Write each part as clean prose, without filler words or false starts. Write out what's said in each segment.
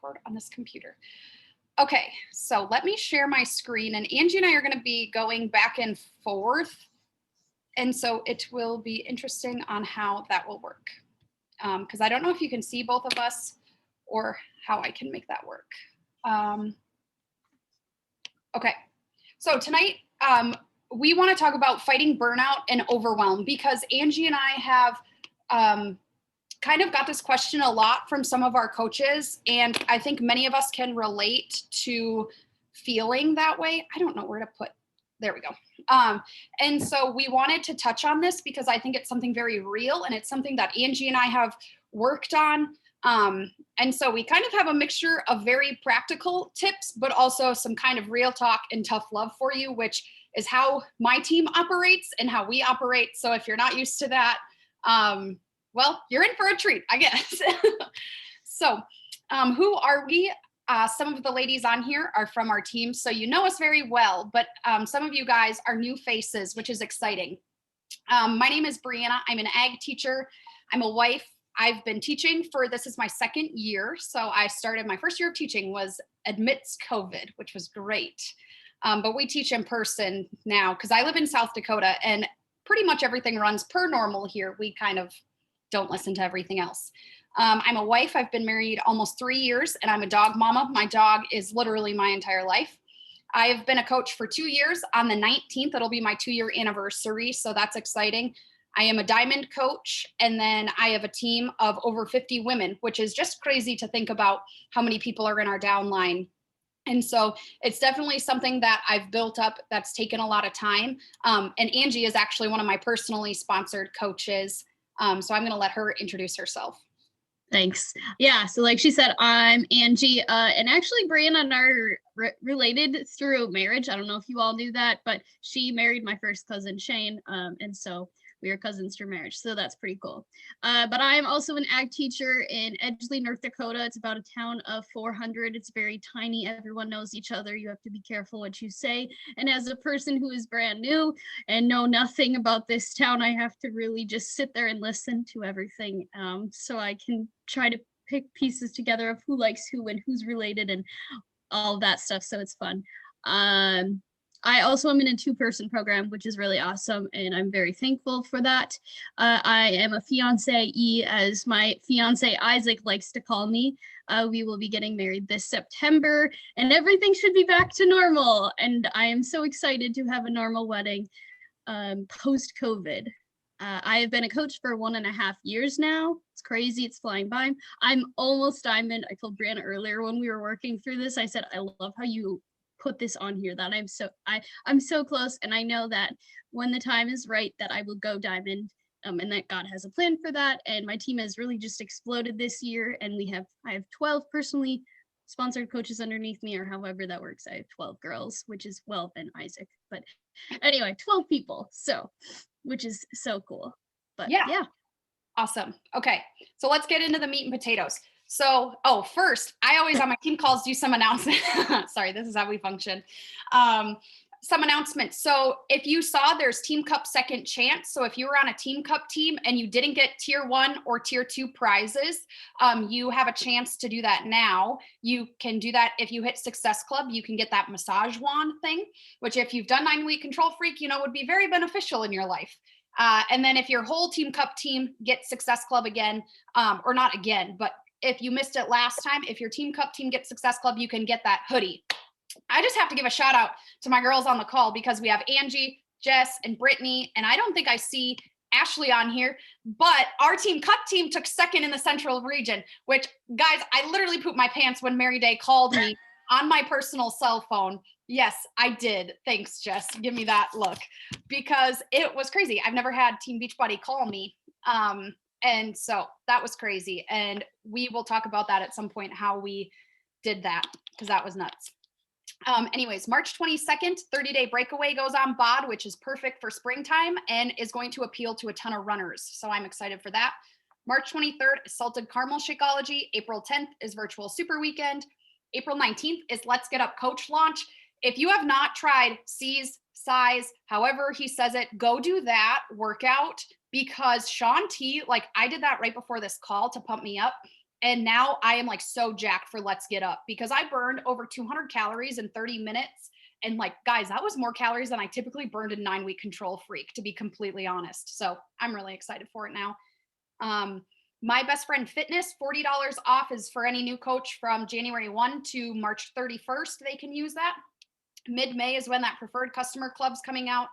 record on this computer. Okay, so let me share my screen, and Angie and I are going to be going back and forth. And so it will be interesting on how that will work. Because I don't know if you can see both of us or how I can make that work. Okay, so tonight we want to talk about fighting burnout and overwhelm, because Angie and I have kind of got this question a lot from some of our coaches, and I think many of us can relate to feeling that way. I don't know where to put, there we go. And so we wanted to touch on this because I think it's something very real, and it's something that Angie and I have worked on. And so we kind of have a mixture of very practical tips, but also some kind of real talk and tough love for you, which is how my team operates and how we operate. So if you're not used to that, well, you're in for a treat, I guess. So who are we? Some of the ladies on here are from our team, so you know us very well, but some of you guys are new faces, which is exciting. My name is Brianna. I'm an ag teacher. I'm a wife. I've been teaching for, this is my second year. So I started, my first year of teaching was amidst COVID, which was great. But we teach in person now because I live in South Dakota and pretty much everything runs per normal here. We kind of don't listen to everything else. I'm a wife. I've been married almost 3 years, and I'm a dog mama. My dog is literally my entire life. I've been a coach for 2 years. On the 19th, it'll be my 2-year anniversary. So that's exciting. I am a diamond coach, and then I have a team of over 50 women, which is just crazy to think about how many people are in our downline. And so it's definitely something that I've built up that's taken a lot of time. And Angie is actually one of my personally sponsored coaches. So I'm going to let her introduce herself. Thanks. Yeah, so like she said, I'm Angie, and actually Brianna and I are related through marriage. I don't know if you all knew that, but she married my first cousin, Shane, and so we are cousins through marriage, so that's pretty cool. But I am also an ag teacher in Edgeley, North Dakota. It's about a town of 400. It's very tiny. Everyone knows each other. You have to be careful what you say. And as a person who is brand new and know nothing about this town, I have to really just sit there and listen to everything, so I can try to pick pieces together of who likes who and who's related and all of that stuff. So it's fun. I also am in a 2-person program, which is really awesome, and I'm very thankful for that. I am a fiancée, as my fiancé Isaac likes to call me. We will be getting married this September, and everything should be back to normal. And I am so excited to have a normal wedding post-COVID. I have been a coach for 1.5 years now. It's crazy. It's flying by. I'm almost diamond. I told Brianna earlier when we were working through this, I said, I love how you put this on here, that I'm so close, and I know that when the time is right that I will go diamond, and that God has a plan for that. And my team has really just exploded this year, and I have 12 personally sponsored coaches underneath me, or however that works. I have 12 girls, which is, well, and Isaac, but anyway, 12 people, so, which is so cool. But yeah. Awesome. Okay, so let's get into the meat and potatoes. So, first, I always on my team calls do some announcements. Sorry, this is how we function. Some announcements. So if you saw, there's Team Cup Second Chance. So if you were on a Team Cup team and you didn't get Tier 1 or Tier 2 prizes, you have a chance to do that now. You can do that if you hit Success Club. You can get that massage wand thing, which if you've done 9-week Control Freak, would be very beneficial in your life. And then if your whole Team Cup team gets Success Club again, or not again, but if you missed it last time, if your Team Cup team gets Success Club, you can get that hoodie. I just have to give a shout out to my girls on the call because we have Angie, Jess, and Brittany, and I don't think I see Ashley on here, but our Team Cup team took second in the Central region, which, guys, I literally pooped my pants when Mary Day called me on my personal cell phone. Yes, I did. Thanks, Jess. Give me that look, because it was crazy. I've never had Team Beachbody call me. And so that was crazy. And we will talk about that at some point, how we did that, because that was nuts. Anyways, March 22nd, 30-day breakaway goes on BOD, which is perfect for springtime and is going to appeal to a ton of runners. So I'm excited for that. March 23rd is Salted Caramel Shakeology. April 10th is Virtual Super Weekend. April 19th is Let's Get Up Coach launch. If you have not tried C's, size, however he says it, go do that workout, because Sean T, like I did that right before this call to pump me up. And now I am like so jacked for Let's Get Up because I burned over 200 calories in 30 minutes. And like, guys, that was more calories than I typically burned in 9-week Control Freak, to be completely honest. So I'm really excited for it now. My Best Friend Fitness, $40 off is for any new coach from January 1 to March 31st. They can use that. Mid-May is when that preferred customer club's coming out.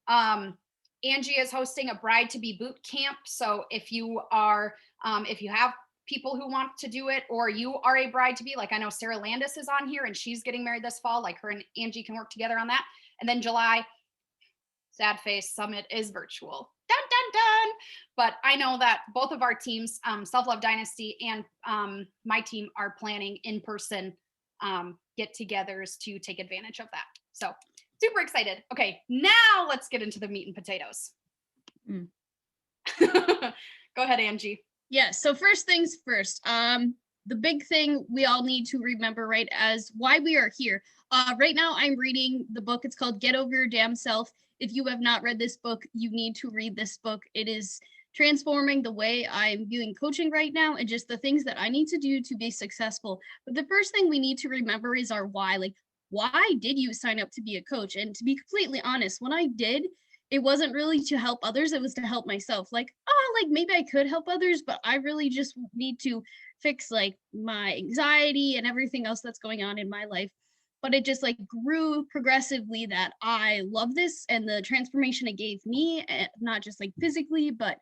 Angie is hosting a bride to be boot camp. So if you have people who want to do it, or you are a bride to be, like I know Sarah Landis is on here and she's getting married this fall, like her and Angie can work together on that. And then July, sad face, summit is virtual. Dun, dun, dun. But I know that both of our teams, Self Love Dynasty and my team, are planning in-person get-togethers to take advantage of that. So super excited. Okay, now let's get into the meat and potatoes. Go ahead, Angie. Yeah, so first things first, the big thing we all need to remember, right, as why we are here. Right now I'm reading the book. It's called Get Over Your Damn Self. If you have not read this book, you need to read this book. It is transforming the way I'm viewing coaching right now and just the things that I need to do to be successful. But the first thing we need to remember is our why. Like, why did you sign up to be a coach? And to be completely honest, when I did, it wasn't really to help others. It was to help myself. Like, like maybe I could help others, but I really just need to fix like my anxiety and everything else that's going on in my life. But it just like grew progressively that I love this and the transformation it gave me, not just like physically, but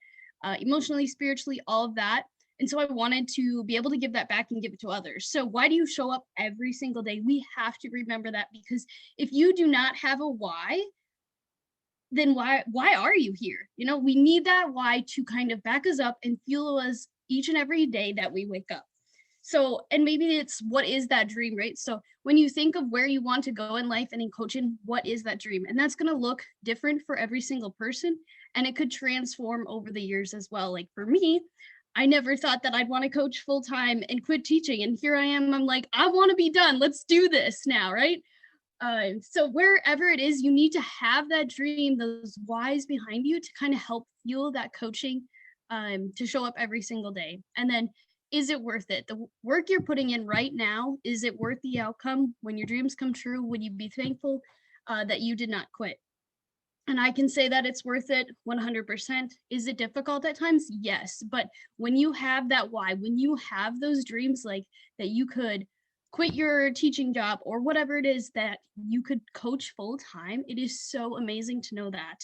emotionally, spiritually, all of that. And so I wanted to be able to give that back and give it to others. So why do you show up every single day? We have to remember that, because if you do not have a why, then why are you here? You know, we need that why to kind of back us up and fuel us each and every day that we wake up. So, and maybe it's, what is that dream, right? So when you think of where you want to go in life and in coaching, what is that dream? And that's going to look different for every single person. And it could transform over the years as well. Like for me, I never thought that I'd want to coach full time and quit teaching. And here I am, I'm like, I want to be done. Let's do this now, right? So wherever it is, you need to have that dream, those whys behind you to kind of help fuel that coaching, to show up every single day. And then, is it worth it? The work you're putting in right now, is it worth the outcome? When your dreams come true, would you be thankful that you did not quit? And I can say that it's worth it 100%. Is it difficult at times? Yes. But when you have that why, when you have those dreams, like that you could quit your teaching job or whatever it is, that you could coach full time, it is so amazing to know that.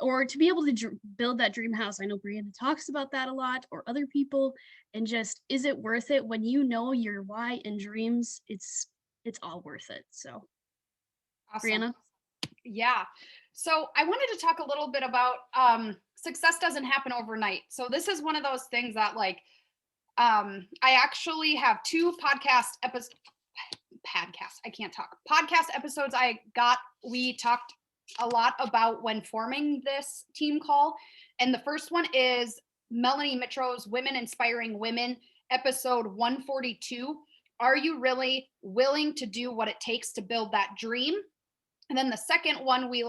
Or to be able to build that dream house. I know Brianna talks about that a lot, or other people, and just, is it worth it? When you know your why and dreams, it's all worth it. So, awesome. Brianna? Yeah. So I wanted to talk a little bit about success doesn't happen overnight. So this is one of those things that like, I actually have two podcast episodes we talked a lot about when forming this team call. And the first one is Melanie Mitro's Women Inspiring Women, episode 142. Are you really willing to do what it takes to build that dream? And then the second one we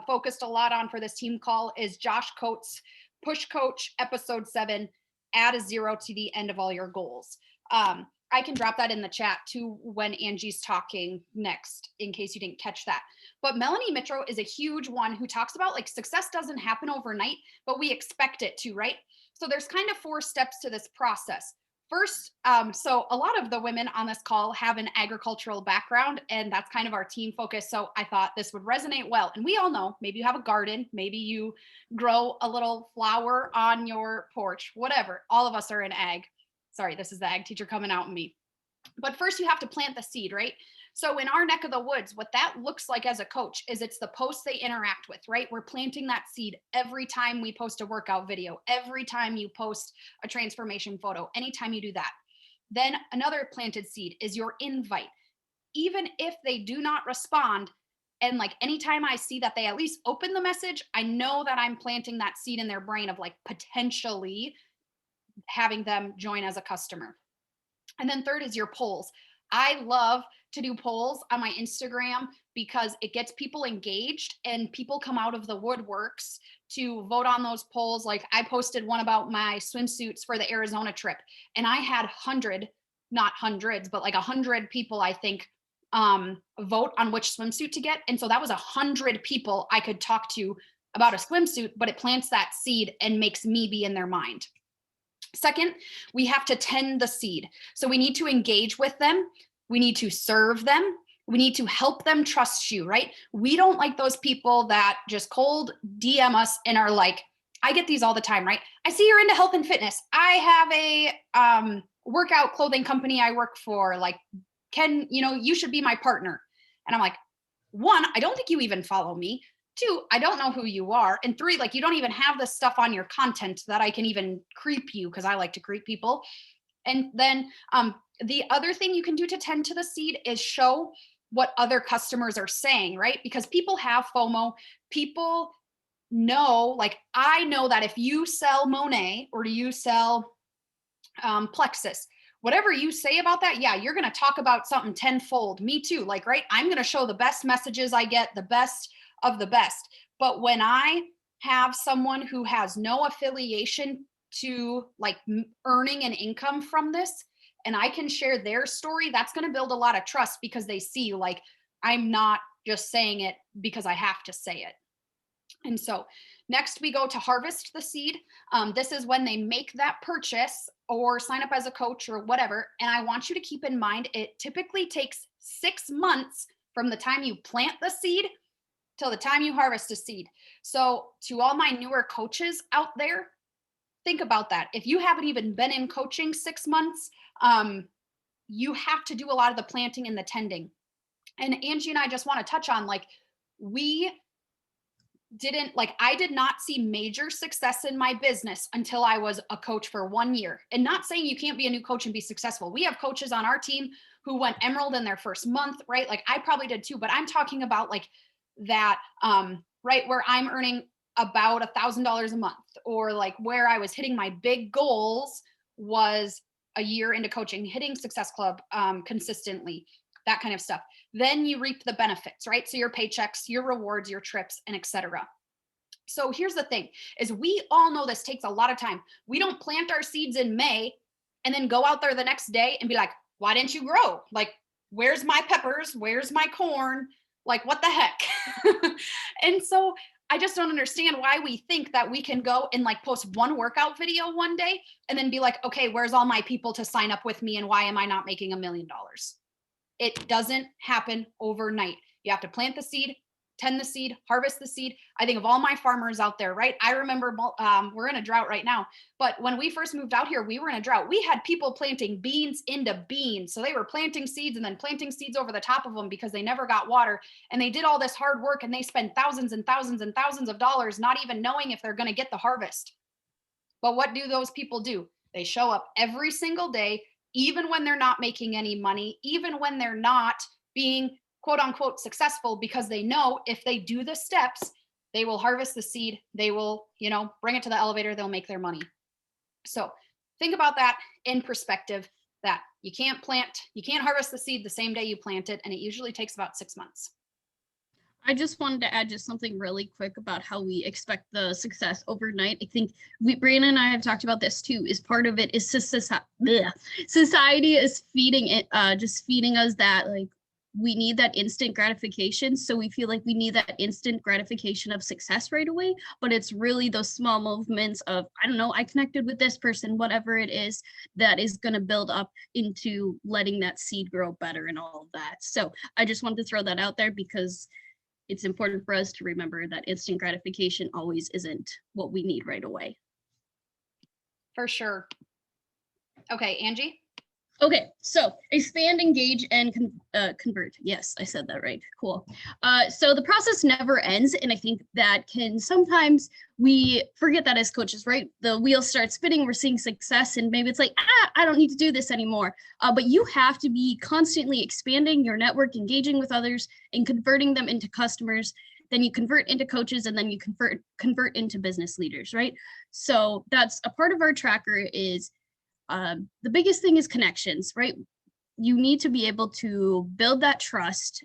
focused a lot on for this team call is Josh Coates' Push Coach, episode 7, add a 0 to the end of all your goals. I can drop that in the chat too when Angie's talking next, in case you didn't catch that. But Melanie Mitro is a huge one who talks about like success doesn't happen overnight, but we expect it to, right? So there's kind of 4 steps to this process. First, so a lot of the women on this call have an agricultural background, and that's kind of our team focus. So I thought this would resonate well. And we all know, maybe you have a garden, maybe you grow a little flower on your porch, whatever. All of us are in ag. Sorry, this is the ag teacher coming out in me. But first you have to plant the seed, right? So in our neck of the woods, what that looks like as a coach is it's the posts they interact with, right? We're planting that seed every time we post a workout video, every time you post a transformation photo, anytime you do that. Then another planted seed is your invite. Even if they do not respond, and like anytime I see that they at least open the message, I know that I'm planting that seed in their brain of like potentially having them join as a customer. And then third is your polls. I love to do polls on my Instagram because it gets people engaged and people come out of the woodworks to vote on those polls. Like I posted one about my swimsuits for the Arizona trip, and I had not hundreds, but like 100 people, I think, vote on which swimsuit to get. And so that was 100 people I could talk to about a swimsuit, but it plants that seed and makes me be in their mind. Second, we have to tend the seed. So we need to engage with them. We need to serve them. We need to help them trust you, right? We don't like those people that just cold DM us and are like, I get these all the time, right? I see you're into health and fitness. I have a workout clothing company I work for. Like, you should be my partner. And I'm like, one, I don't think you even follow me. Two, I don't know who you are. And three, like you don't even have this stuff on your content that I can even creep you, because I like to creep people. And then the other thing you can do to tend to the seed is show what other customers are saying, right? Because people have FOMO. People know, like I know that if you sell Monet or you sell Plexus, whatever you say about that, yeah, you're going to talk about something tenfold. Me too. Like, right, I'm going to show the best messages I get, the best of the best. But when I have someone who has no affiliation to like earning an income from this, and I can share their story, that's going to build a lot of trust, because they see like I'm not just saying it because I have to say it. And so next we go to harvest the seed. This is when they make that purchase or sign up as a coach or whatever. And I want you to keep in mind, it typically takes 6 months from the time you plant the seed till the time you harvest a seed. So to all my newer coaches out there, think about that. If you haven't even been in coaching 6 months, you have to do a lot of the planting and the tending. And Angie and I just want to touch on, like, I did not see major success in my business until I was a coach for 1 year. And not saying you can't be a new coach and be successful. We have coaches on our team who went emerald in their first month, right? Like I probably did too, but I'm talking about like that, right, where I'm earning about $1,000 a month, or like where I was hitting my big goals was a year into coaching, hitting Success Club consistently, that kind of stuff. Then you reap the benefits, right? So your paychecks, your rewards, your trips, and etc. So here's the thing, is we all know this takes a lot of time. We don't plant our seeds in May and then go out there the next day and be like, why didn't you grow? Like, where's my peppers? Where's my corn? Like, what the heck? And so I just don't understand why we think that we can go and like post one workout video one day and then be like, okay, where's all my people to sign up with me? And why am I not making $1 million? It doesn't happen overnight. You have to plant the seed, tend the seed, harvest the seed. I think of all my farmers out there, right? I remember we're in a drought right now, but when we first moved out here, we were in a drought. We had people planting beans into beans. So they were planting seeds and then planting seeds over the top of them because they never got water. And they did all this hard work and they spent thousands and thousands and thousands of dollars, not even knowing if they're going to get the harvest. But what do those people do? They show up every single day, even when they're not making any money, even when they're not being quote unquote successful, because they know if they do the steps, they will harvest the seed, they will, bring it to the elevator, they'll make their money. So think about that in perspective, that you can't harvest the seed the same day you plant it. And it usually takes about 6 months. I just wanted to add just something really quick about how we expect the success overnight. I think Brianna and I have talked about this too, is part of it is society is feeding it, just feeding us that like we need that instant gratification. So we feel like we need that instant gratification of success right away, but it's really those small movements of, I don't know, I connected with this person, whatever it is, that is going to build up into letting that seed grow better and all of that. So I just wanted to throw that out there because it's important for us to remember that instant gratification always isn't what we need right away. For sure. Okay, Angie? Okay, so expand, engage, and convert. Yes, I said that right. Cool. So the process never ends, and I think that can sometimes we forget that as coaches, right? The wheel starts spinning, we're seeing success, and maybe it's like, I don't need to do this anymore. But you have to be constantly expanding your network, engaging with others, and converting them into customers. Then you convert into coaches, and then you convert into business leaders, right? So that's a part of our tracker is the biggest thing is connections, right? you need to be able to build that trust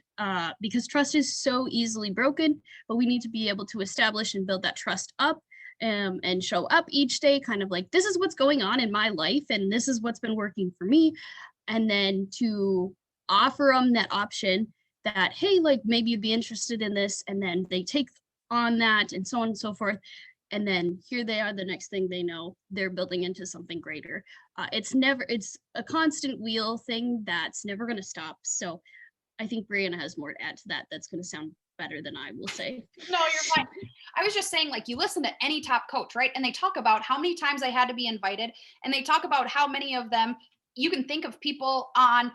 because trust is so easily broken, but we need to be able to establish and build that trust up and show up each day, kind of like, this is what's going on in my life and this is what's been working for me. And then to offer them that option that, hey, like maybe you'd be interested in this. And then they take on that and so on and so forth. And then here they are, the next thing they know, they're building into something greater. It's a constant wheel thing that's never going to stop. So I think Brianna has more to add to that. That's going to sound better than I will say. No, you're fine. I was just saying, like, you listen to any top coach, right? And they talk about how many times they had to be invited. And they talk about how many of them, you can think of people on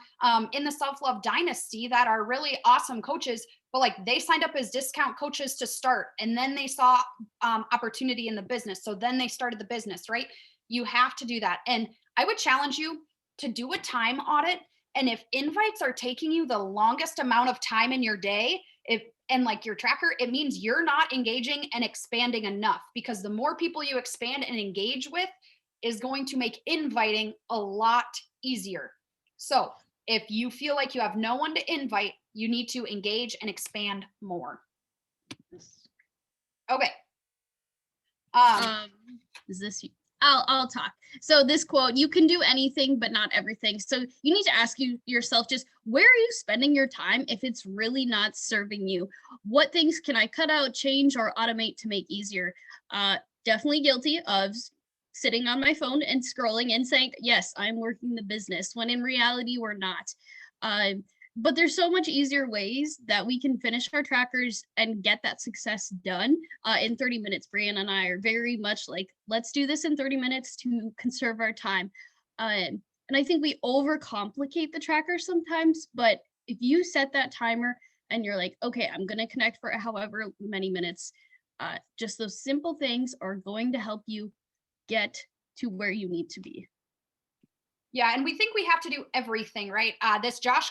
in the self-love dynasty that are really awesome coaches, but like they signed up as discount coaches to start, and then they saw opportunity in the business, so then they started the business, right? You have to do that. And I would challenge you to do a time audit. And if invites are taking you the longest amount of time in your day, and like your tracker, it means you're not engaging and expanding enough, because the more people you expand and engage with is going to make inviting a lot easier. So if you feel like you have no one to invite, you need to engage and expand more. Okay. Is this you? I'll talk. So this quote, you can do anything, but not everything. So you need to ask yourself, just where are you spending your time if it's really not serving you? What things can I cut out, change, or automate to make easier? Definitely guilty of sitting on my phone and scrolling and saying, yes, I'm working the business, when in reality, we're not. But there's so much easier ways that we can finish our trackers and get that success done in 30 minutes. Brianna and I are very much like, let's do this in 30 minutes to conserve our time. And I think we overcomplicate the tracker sometimes, but if you set that timer and you're like, okay, I'm going to connect for however many minutes, just those simple things are going to help you get to where you need to be. Yeah, and we think we have to do everything, right? This Josh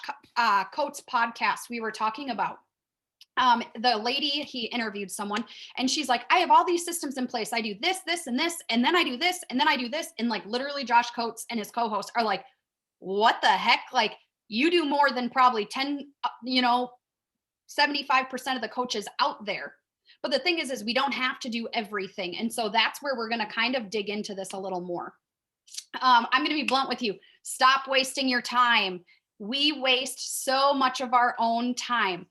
Coates podcast we were talking about, the lady, he interviewed someone, and she's like, I have all these systems in place. I do this, this, and this, and then I do this, and then I do this. And like literally Josh Coates and his co-host are like, what the heck? Like, you do more than probably 75% of the coaches out there. But the thing is we don't have to do everything. And so that's where we're going to kind of dig into this a little more. I'm going to be blunt with you. Stop wasting your time. We waste so much of our own time.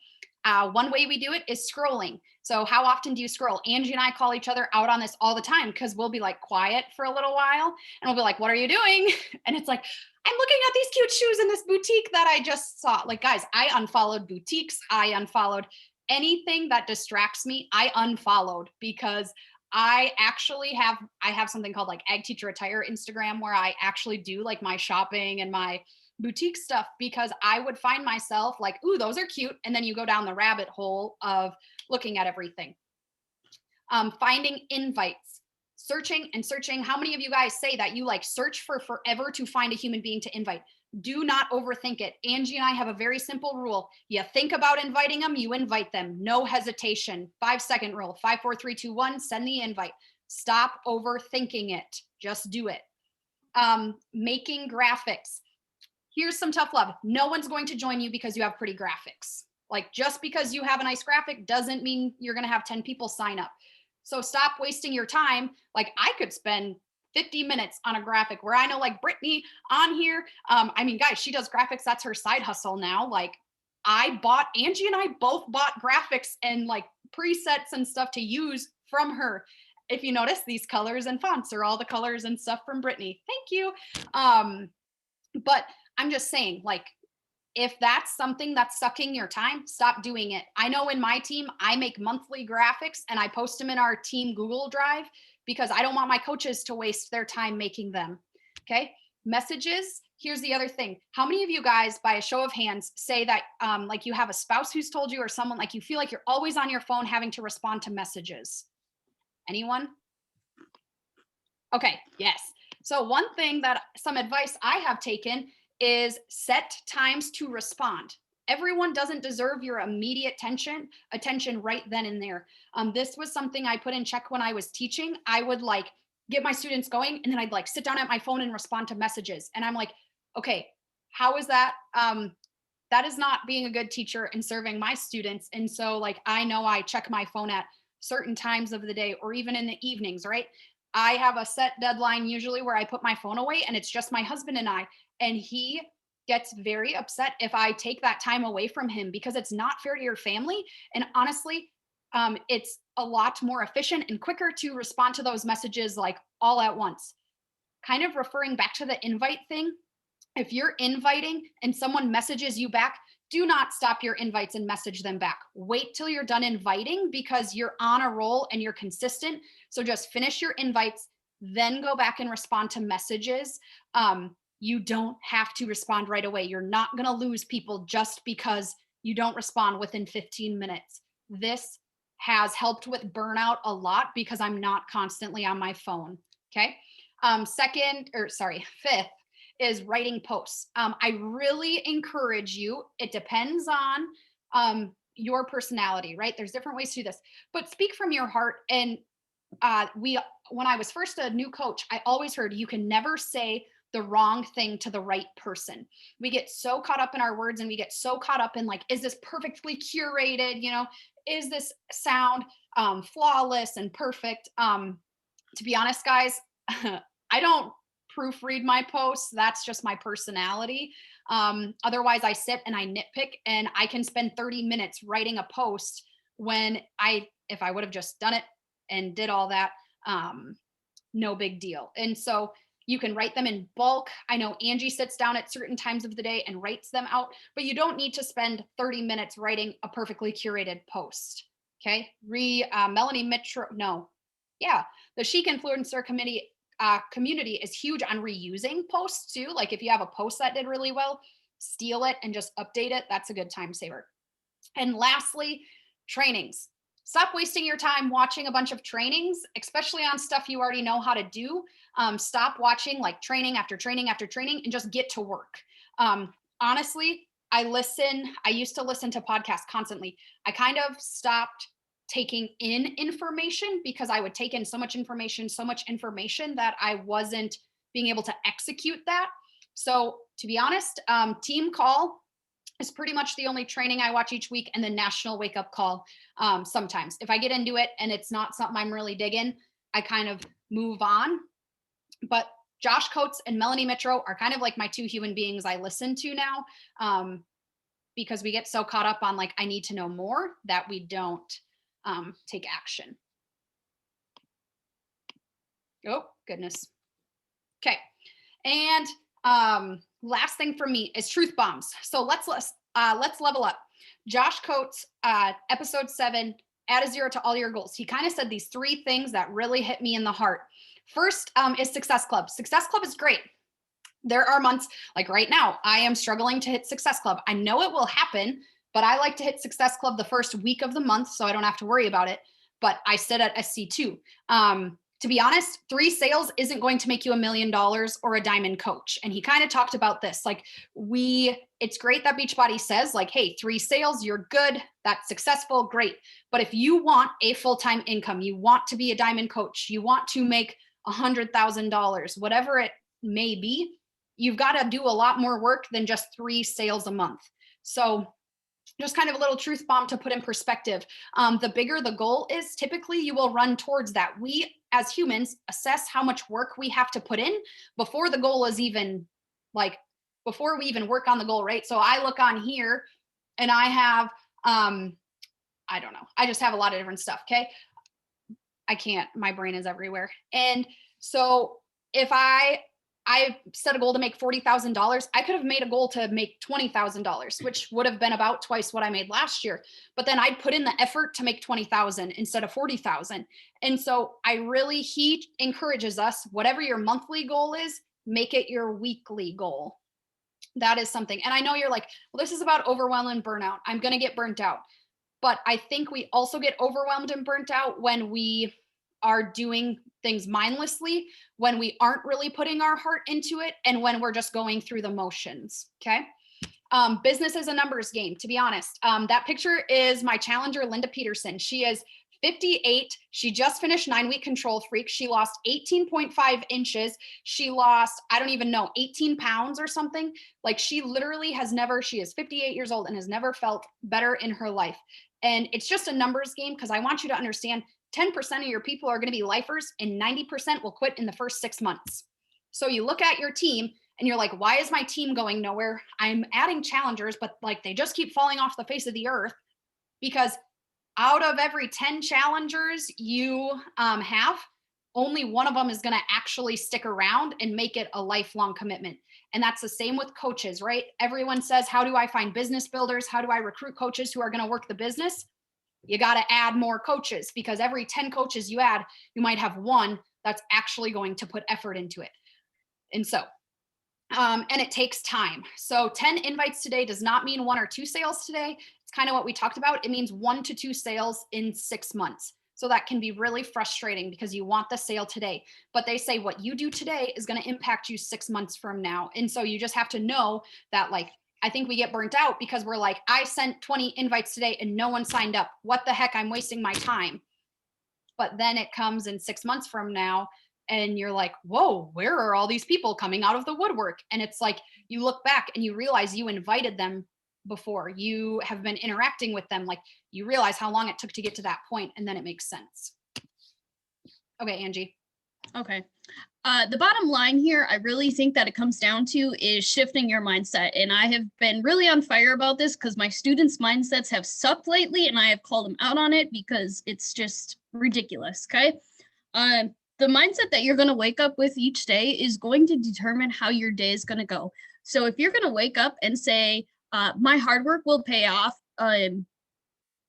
One way we do it is scrolling. So how often do you scroll? Angie and I call each other out on this all the time, because we'll be like quiet for a little while and we'll be like, what are you doing? And it's like, I'm looking at these cute shoes in this boutique that I just saw. Like, guys, I unfollowed boutiques. I unfollowed anything that distracts me. I unfollowed, because I have something called like Ag Teacher Attire Instagram, where I actually do like my shopping and my boutique stuff, because I would find myself like, ooh, those are cute. And then you go down the rabbit hole of looking at everything. Finding invites, searching and searching. How many of you guys say that you like search for forever to find a human being to invite? Do not overthink it. Angie and I have a very simple rule. You think about inviting them, you invite them. No hesitation. 5-second rule. 5, 4, 3, 2, 1. Send the invite. Stop overthinking it. Just do it. Making graphics. Here's some tough love. No one's going to join you because you have pretty graphics. Like, just because you have a nice graphic doesn't mean you're going to have 10 people sign up. So stop wasting your time. Like, I could spend 50 minutes on a graphic, where I know like Brittany on here. I mean, guys, she does graphics. That's her side hustle now. Like, Angie and I both bought graphics and like presets and stuff to use from her. If you notice, these colors and fonts are all the colors and stuff from Brittany. Thank you. But I'm just saying, like, if that's something that's sucking your time, stop doing it. I know in my team, I make monthly graphics and I post them in our team Google Drive, because I don't want my coaches to waste their time making them. Okay. Messages. Here's the other thing. How many of you guys, by a show of hands, say that like you have a spouse who's told you, or someone, like you feel like you're always on your phone having to respond to messages? Anyone? Okay. Yes. So one thing that some advice I have taken is set times to respond. Everyone doesn't deserve your immediate attention right then and there. This was something I put in check when I was teaching. I would like get my students going, and then I'd like sit down at my phone and respond to messages. And I'm like, okay, how is that? That is not being a good teacher and serving my students. And so like, I know I check my phone at certain times of the day or even in the evenings, right? I have a set deadline usually where I put my phone away and it's just my husband and I, and he gets very upset if I take that time away from him because it's not fair to your family. And honestly, it's a lot more efficient and quicker to respond to those messages like all at once. Kind of referring back to the invite thing, if you're inviting and someone messages you back, do not stop your invites and message them back. Wait till you're done inviting because you're on a roll and you're consistent. So just finish your invites, then go back and respond to messages. You don't have to respond right away. You're not going to lose people just because you don't respond within 15 minutes. This has helped with burnout a lot because I'm not constantly on my phone. Okay. Fifth is writing posts. I really encourage you. It depends on your personality, right? There's different ways to do this, but speak from your heart. And when I was first a new coach, I always heard you can never say the wrong thing to the right person. We get so caught up in our words and we get so caught up in like, is this perfectly curated? You know, is this sound flawless and perfect? To be honest, guys, I don't proofread my posts. That's just my personality. Otherwise, I sit and I nitpick, and I can spend 30 minutes writing a post when if I would have just done it and did all that, no big deal. And so you can write them in bulk. I know Angie sits down at certain times of the day and writes them out, but you don't need to spend 30 minutes writing a perfectly curated post. Okay. Melanie Mitro, no. Yeah. The Chic Influencer community is huge on reusing posts too. Like if you have a post that did really well, steal it and just update it. That's a good time saver. And lastly, trainings. Stop wasting your time watching a bunch of trainings, especially on stuff you already know how to do. Stop watching like training after training after training and just get to work. Honestly, I used to listen to podcasts constantly. I kind of stopped taking in information because I would take in so much information that I wasn't being able to execute that. So to be honest, Team Call is pretty much the only training I watch each week, and the National Wake Up Call. Sometimes if I get into it and it's not something I'm really digging, I kind of move on. But Josh Coates and Melanie Mitro are kind of like my two human beings I listen to now, because we get so caught up on like, I need to know more, that we don't take action. Oh, goodness. Okay. And last thing for me is truth bombs. So let's level up. Josh Coates, episode 7, add a 0 to all your goals. He kind of said these 3 things that really hit me in the heart. First is Success Club. Success Club is great. There are months like right now, I am struggling to hit Success Club. I know it will happen, but I like to hit Success Club the first week of the month so I don't have to worry about it. But I sit at SC2. To be honest, 3 sales isn't going to make you $1 million or a diamond coach. And he kind of talked about this. Like it's great that Beachbody says like, hey, 3 sales, you're good. That's successful. Great. But if you want a full-time income, you want to be a diamond coach, you want to make $100,000, whatever it may be, you've got to do a lot more work than just 3 sales a month. So just kind of a little truth bomb to put in perspective. The bigger the goal is, typically you will run towards that. We as humans assess how much work we have to put in before the goal is even before we even work on the goal, right? So I look on here and I have, I don't know. I just have a lot of different stuff. Okay. My brain is everywhere. And so if I set a goal to make $40,000. I could have made a goal to make $20,000, which would have been about twice what I made last year. But then I'd put in the effort to make 20,000 instead of 40,000. And so he encourages us, whatever your monthly goal is, make it your weekly goal. That is something. And I know you're like, well, this is about overwhelm and burnout. I'm going to get burnt out. But I think we also get overwhelmed and burnt out when we are doing things mindlessly, when we aren't really putting our heart into it, and when we're just going through the motions. Okay. Business is a numbers game, to be honest. That picture is my challenger, Linda Peterson. She is 58. She just finished 9-week Control Freak. She lost 18.5 inches. She lost, I don't even know, 18 pounds or something. Like she literally has never, she is 58 years old and has never felt better in her life. And it's just a numbers game because I want you to understand 10% of your people are going to be lifers and 90% will quit in the first 6 months. So you look at your team and you're like, why is my team going nowhere? I'm adding challengers, but like they just keep falling off the face of the earth because out of every 10 challengers you have, only one of them is going to actually stick around and make it a lifelong commitment. And that's the same with coaches, right? Everyone says, how do I find business builders? How do I recruit coaches who are going to work the business? You got to add more coaches because every 10 coaches you add, you might have one that's actually going to put effort into it. And so, and it takes time. So 10 invites today does not mean 1 or 2 sales today. It's kind of what we talked about. It means 1 to 2 sales in 6 months. So that can be really frustrating because you want the sale today, but they say what you do today is going to impact you 6 months from now. And so you just have to know that, like, I think we get burnt out because we're like, I sent 20 invites today and no one signed up. What the heck? I'm wasting my time. But then it comes in 6 months from now and you're like, whoa, where are all these people coming out of the woodwork? And it's like, you look back and you realize you invited them before, you have been interacting with them. Like you realize how long it took to get to that point, and then it makes sense. Okay, Angie. Okay. The bottom line here, I really think that it comes down to is shifting your mindset. And I have been really on fire about this because my students' mindsets have sucked lately and I have called them out on it because it's just ridiculous. Okay. The mindset that you're going to wake up with each day is going to determine how your day is going to go. So if you're going to wake up and say, my hard work will pay off,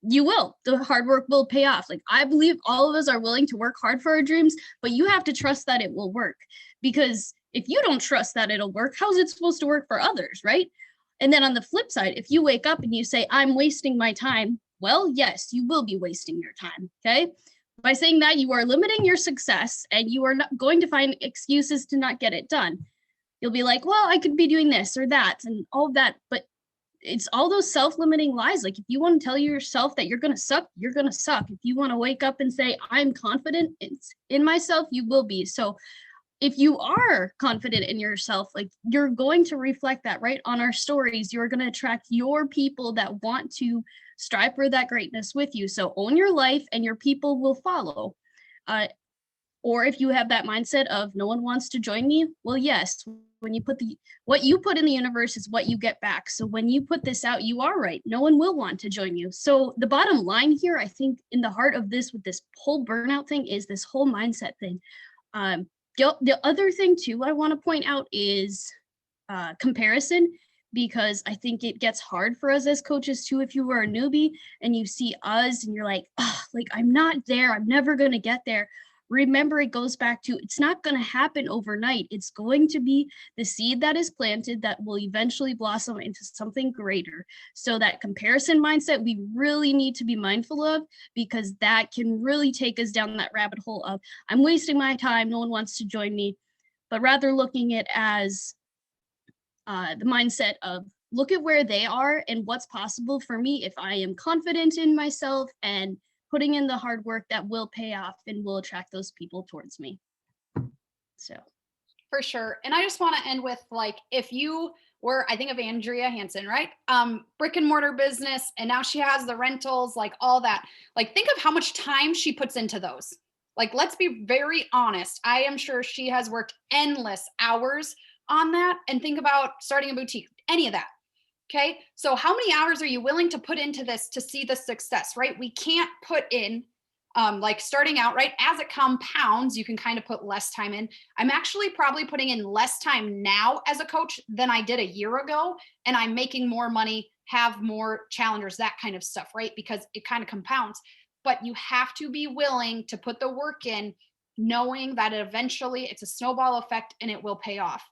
you will. The hard work will pay off. Like I believe all of us are willing to work hard for our dreams, but you have to trust that it will work. Because if you don't trust that it'll work, how's it supposed to work for others, right? And then on the flip side, if you wake up and you say, I'm wasting my time, well, yes, you will be wasting your time, okay? By saying that, you are limiting your success and you are not going to find excuses to not get it done. You'll be like, well, I could be doing this or that and all of that, but it's all those self-limiting lies. Like if you want to tell yourself that you're going to suck, you're going to suck. If you want to wake up and say, I'm confident in myself, you will be. So if you are confident in yourself, like you're going to reflect that right on our stories. You're going to attract your people that want to strive for that greatness with you. So own your life and your people will follow. Or if you have that mindset of no one wants to join me, well, yes, when you put what you put in the universe is what you get back. So when you put this out, you are right. No one will want to join you. So the bottom line here, I think in the heart of this with this whole burnout thing is this whole mindset thing. The other thing too, I want to point out is comparison, because I think it gets hard for us as coaches too. If you were a newbie and you see us and you're like, oh, like I'm not there, I'm never going to get there. Remember, it goes back to it's not going to happen overnight. It's going to be the seed that is planted that will eventually blossom into something greater. So that comparison mindset, we really need to be mindful of, because that can really take us down that rabbit hole of I'm wasting my time, no one wants to join me, but rather looking at as the mindset of look at where they are and what's possible for me if I am confident in myself and putting in the hard work that will pay off and will attract those people towards me. So for sure. And I just want to end with, like, if you were, I think of Andrea Hansen, right? Brick and mortar business, and now she has the rentals, like all that. Like, think of how much time she puts into those. Like, let's be very honest. I am sure she has worked endless hours on that. And think about starting a boutique, any of that. Okay. So how many hours are you willing to put into this to see the success, right? We can't put in like starting out, right? As it compounds, you can kind of put less time in. I'm actually probably putting in less time now as a coach than I did a year ago. And I'm making more money, have more challengers, that kind of stuff, right? Because it kind of compounds. But you have to be willing to put the work in, knowing that eventually it's a snowball effect and it will pay off.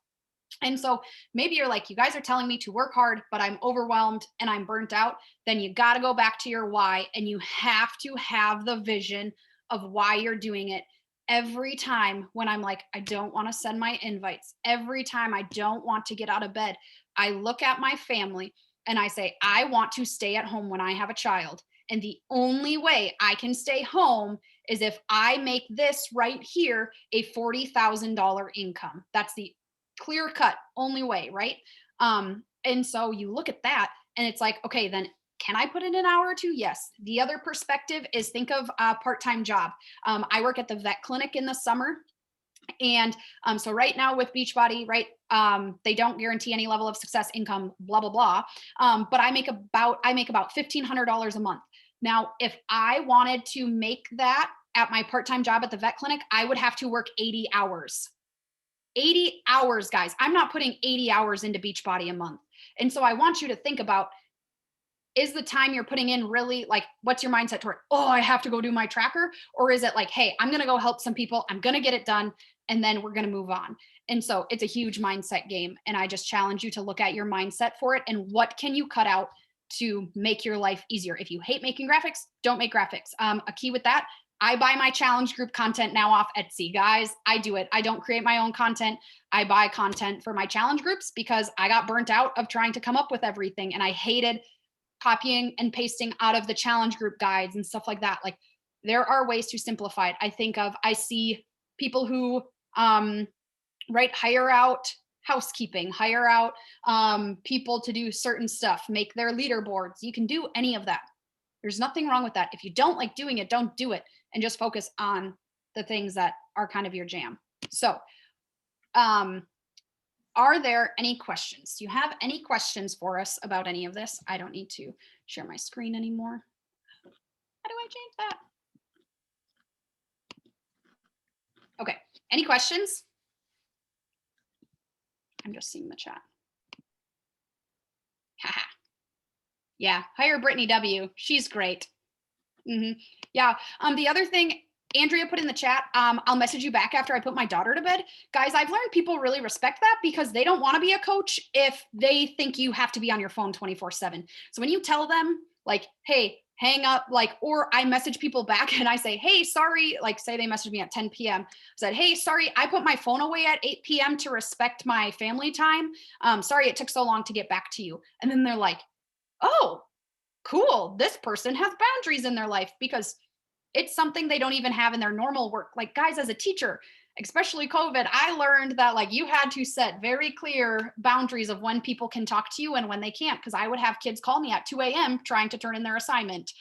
And so maybe you're like, you guys are telling me to work hard, but I'm overwhelmed and I'm burnt out. Then you got to go back to your why, and you have to have the vision of why you're doing it. Every time when I'm like, I don't want to send my invites, every time I don't want to get out of bed, I look at my family and I say, I want to stay at home when I have a child. And the only way I can stay home is if I make this right here a $40,000 income. That's the clear cut only way, right? And so you look at that and it's like, okay, then can I put in an hour or two? Yes. The other perspective is think of a part-time job. I work at the vet clinic in the summer. And so right now with Beachbody, right, they don't guarantee any level of success, income, blah, blah, blah. But I make about $1,500 a month. Now, if I wanted to make that at my part-time job at the vet clinic, I would have to work 80 hours. 80 hours, guys. I'm not putting 80 hours into Beachbody a month. And so I want you to think about, is the time you're putting in really like, what's your mindset toward, oh, I have to go do my tracker? Or is it like, hey, I'm going to go help some people. I'm going to get it done. And then we're going to move on. And so it's a huge mindset game. And I just challenge you to look at your mindset for it. And what can you cut out to make your life easier? If you hate making graphics, don't make graphics. A key with that, I buy my challenge group content now off Etsy. Guys, I do it. I don't create my own content. I buy content for my challenge groups because I got burnt out of trying to come up with everything. And I hated copying and pasting out of the challenge group guides and stuff like that. Like there are ways to simplify it. I see people who, hire out housekeeping, hire out people to do certain stuff, make their leaderboards. You can do any of that. There's nothing wrong with that. If you don't like doing it, don't do it and just focus on the things that are kind of your jam. So, are there any questions? Do you have any questions for us about any of this? I don't need to share my screen anymore. How do I change that? Okay, any questions? I'm just seeing the chat. Haha. Yeah, hire Brittany W. She's great. Yeah, the other thing, Andrea put in the chat, I'll message you back after I put my daughter to bed. Guys, I've learned people really respect that because they don't want to be a coach if they think you have to be on your phone 24/7. So when you tell them like, hey, hang up, like, or I message people back and I say, hey, sorry, like say they messaged me at 10 p.m. said, hey, sorry, I put my phone away at 8 p.m. to respect my family time. Sorry, it took so long to get back to you. And then they're like, oh, cool. This person has boundaries in their life because it's something they don't even have in their normal work. Like guys, as a teacher, especially COVID, I learned that like you had to set very clear boundaries of when people can talk to you and when they can't. Cause I would have kids call me at 2 a.m. trying to turn in their assignment,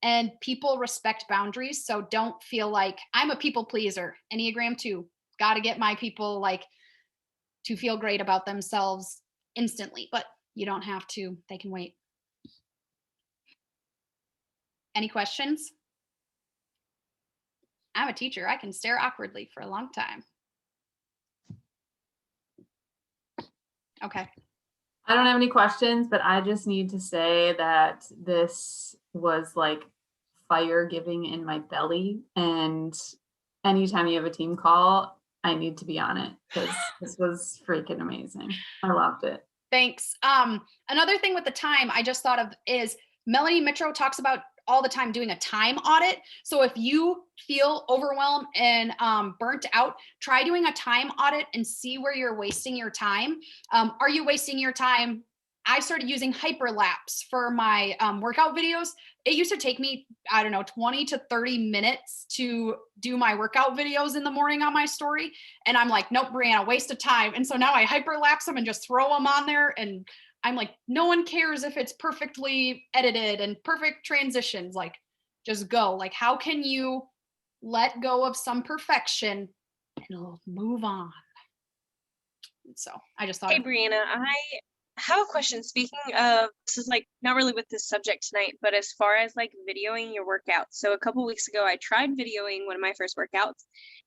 and people respect boundaries. So don't feel like I'm a people pleaser. Enneagram 2, got to get my people like to feel great about themselves instantly, but you don't have to, they can wait. Any questions? I'm a teacher. I can stare awkwardly for a long time. Okay. I don't have any questions, but I just need to say that this was like fire giving in my belly. And anytime you have a team call, I need to be on it because this was freaking amazing. I loved it. Thanks. Another thing with the time I just thought of is Melanie Mitro talks about all the time doing a time audit. So if you feel overwhelmed and burnt out, try doing a time audit and see where you're wasting your time. Are you wasting your time? I started using hyperlapse for my workout videos. It used to take me, I don't know, 20 to 30 minutes to do my workout videos in the morning on my story. And I'm like, nope, Brianna, waste of time. And so now I hyperlapse them and just throw them on there. And I'm like, no one cares if it's perfectly edited and perfect transitions. Like, just go. Like, how can you let go of some perfection and it'll move on? So I just thought. Hey, Brianna, I have a question. Speaking of, this is like not really with this subject tonight, but as far as like videoing your workouts. So a couple weeks ago, I tried videoing one of my first workouts,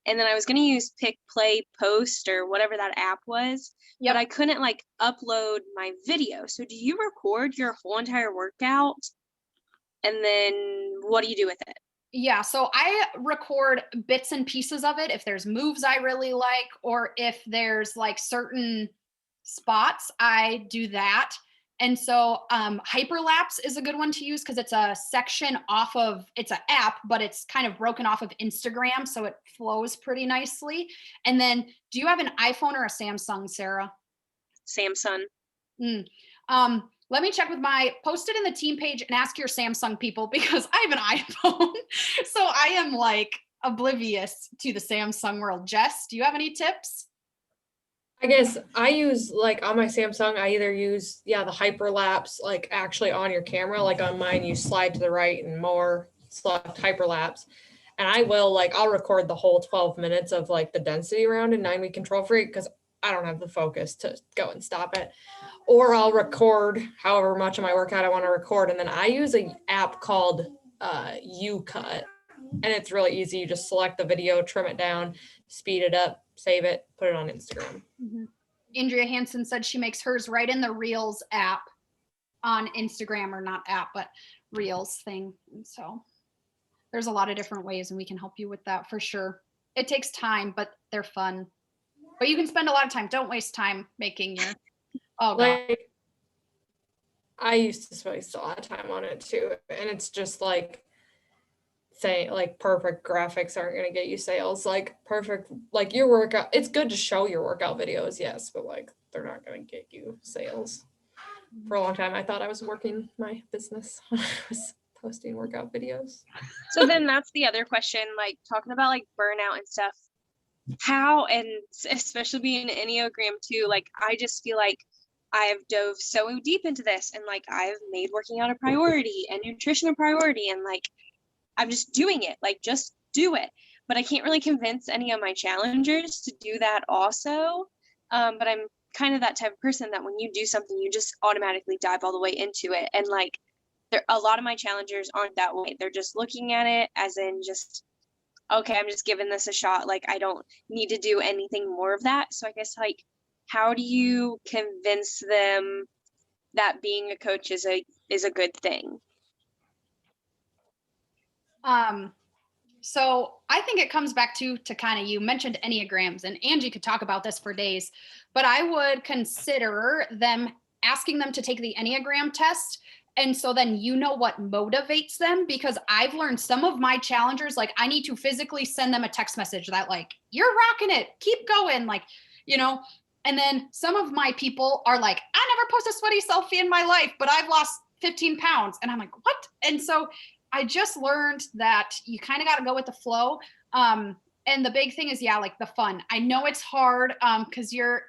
and then I was going to use Pick, Play, Post or whatever that app was, but I couldn't like upload my video. So do you record your whole entire workout? And then what do you do with it? Yeah, so I record bits and pieces of it if there's moves I really like, or if there's like certain spots, I do that. And so hyperlapse is a good one to use because it's a section off of, it's an app, but it's kind of broken off of Instagram, so it flows pretty nicely. And then do you have an iPhone or a Samsung, Sarah? Samsung. let me check with post it in the team page and ask your Samsung people because I have an iPhone. So I am like oblivious to the Samsung world. Jess, do you have any tips? I guess I use like on my Samsung, I either use, the hyperlapse, like actually on your camera, like on mine, you slide to the right and more select hyperlapse. And I'll record the whole 12 minutes of like the density round in 9-week control freak because I don't have the focus to go and stop it. Or I'll record however much of my workout I want to record. And then I use an app called YouCut. And it's really easy. You just select the video, trim it down, speed it up, save it, put it on Instagram. Mm-hmm. Andrea Hansen said she makes hers right in the Reels app on Instagram, or not app, but Reels thing. And so there's a lot of different ways and we can help you with that for sure. It takes time, but they're fun. But you can spend a lot of time. Don't waste time making your, oh God. Like, I used to waste a lot of time on it too. And it's just like, say like perfect graphics aren't going to get you sales. Like perfect, like your workout, it's good to show your workout videos, yes, but like they're not going to get you sales. For a long time I thought I was working my business when I was posting workout videos. So then that's the other question, like talking about like burnout and stuff, how, and especially being an Enneagram too, like I just feel like I have dove so deep into this and like I've made working out a priority and nutrition a priority and like I'm just doing it, like just do it. But I can't really convince any of my challengers to do that also. But I'm kind of that type of person that when you do something, you just automatically dive all the way into it. And like a lot of my challengers aren't that way. They're just looking at it as in just, okay, I'm just giving this a shot. Like I don't need to do anything more of that. So I guess like, how do you convince them that being a coach is a good thing? So I think it comes back to kind of, you mentioned Enneagrams, and Angie could talk about this for days, but I would consider asking them to take the Enneagram test. And so then you know what motivates them, because I've learned some of my challengers, like I need to physically send them a text message that like, you're rocking it, keep going. Like, and then some of my people are like, I never post a sweaty selfie in my life, but I've lost 15 pounds. And I'm like, what? And so I just learned that you kind of got to go with the flow. And the big thing is, like the fun. I know it's hard because you're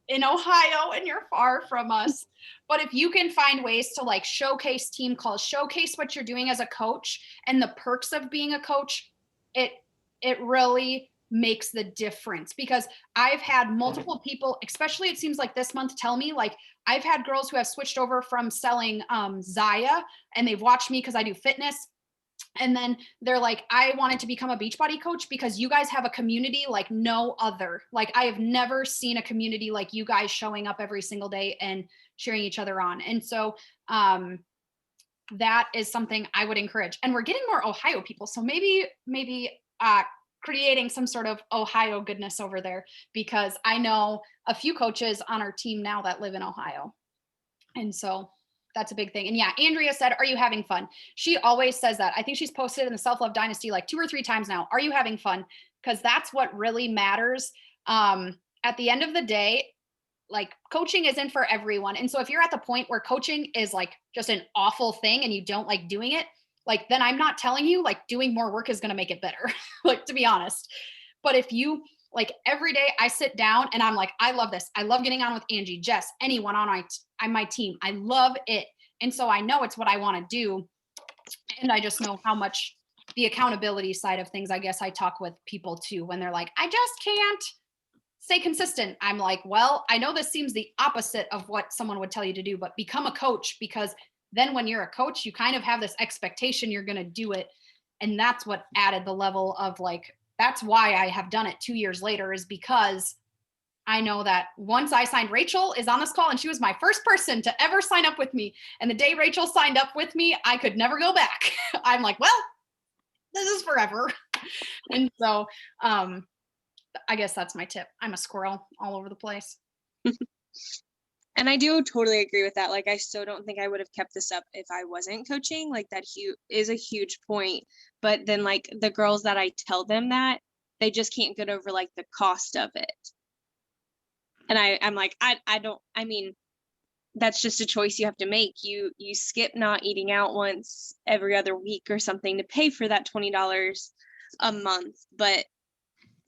in Ohio and you're far from us. But if you can find ways to like showcase team calls, showcase what you're doing as a coach and the perks of being a coach, it really makes the difference. Because I've had multiple people, especially it seems like this month, tell me like I've had girls who have switched over from selling Zaya and they've watched me because I do fitness. And then they're like, I wanted to become a Beachbody coach because you guys have a community like no other. Like I have never seen a community like you guys showing up every single day and cheering each other on. And so that is something I would encourage. And we're getting more Ohio people. So maybe creating some sort of Ohio goodness over there, because I know a few coaches on our team now that live in Ohio. And so that's a big thing. And yeah, Andrea said, are you having fun? She always says that. I think she's posted in the Self-Love Dynasty like 2 or 3 times now. Are you having fun? Because that's what really matters. At the end of the day, like coaching isn't for everyone. And so if you're at the point where coaching is like just an awful thing and you don't like doing it, like then I'm not telling you like doing more work is going to make it better, like to be honest. But if you like every day I sit down and I'm like, I love this. I love getting on with Angie, Jess, anyone on my team. I love it. And so I know it's what I want to do. And I just know how much the accountability side of things, I guess I talk with people too, when they're like, I just can't stay consistent. I'm like, well, I know this seems the opposite of what someone would tell you to do, but become a coach, because then when you're a coach, you kind of have this expectation you're going to do it. And that's what added the level of like, that's why I have done it 2 years later, is because I know that once I signed, Rachel is on this call and she was my first person to ever sign up with me. And the day Rachel signed up with me, I could never go back. I'm like, well, this is forever. And so I guess that's my tip. I'm a squirrel all over the place. And I do totally agree with that. Like, I still don't think I would have kept this up if I wasn't coaching. Like, that is a huge point. But then, like, the girls that I tell them that, they just can't get over, like, the cost of it. And I'm like, that's just a choice you have to make. You skip not eating out once every other week or something to pay for that $20 a month. But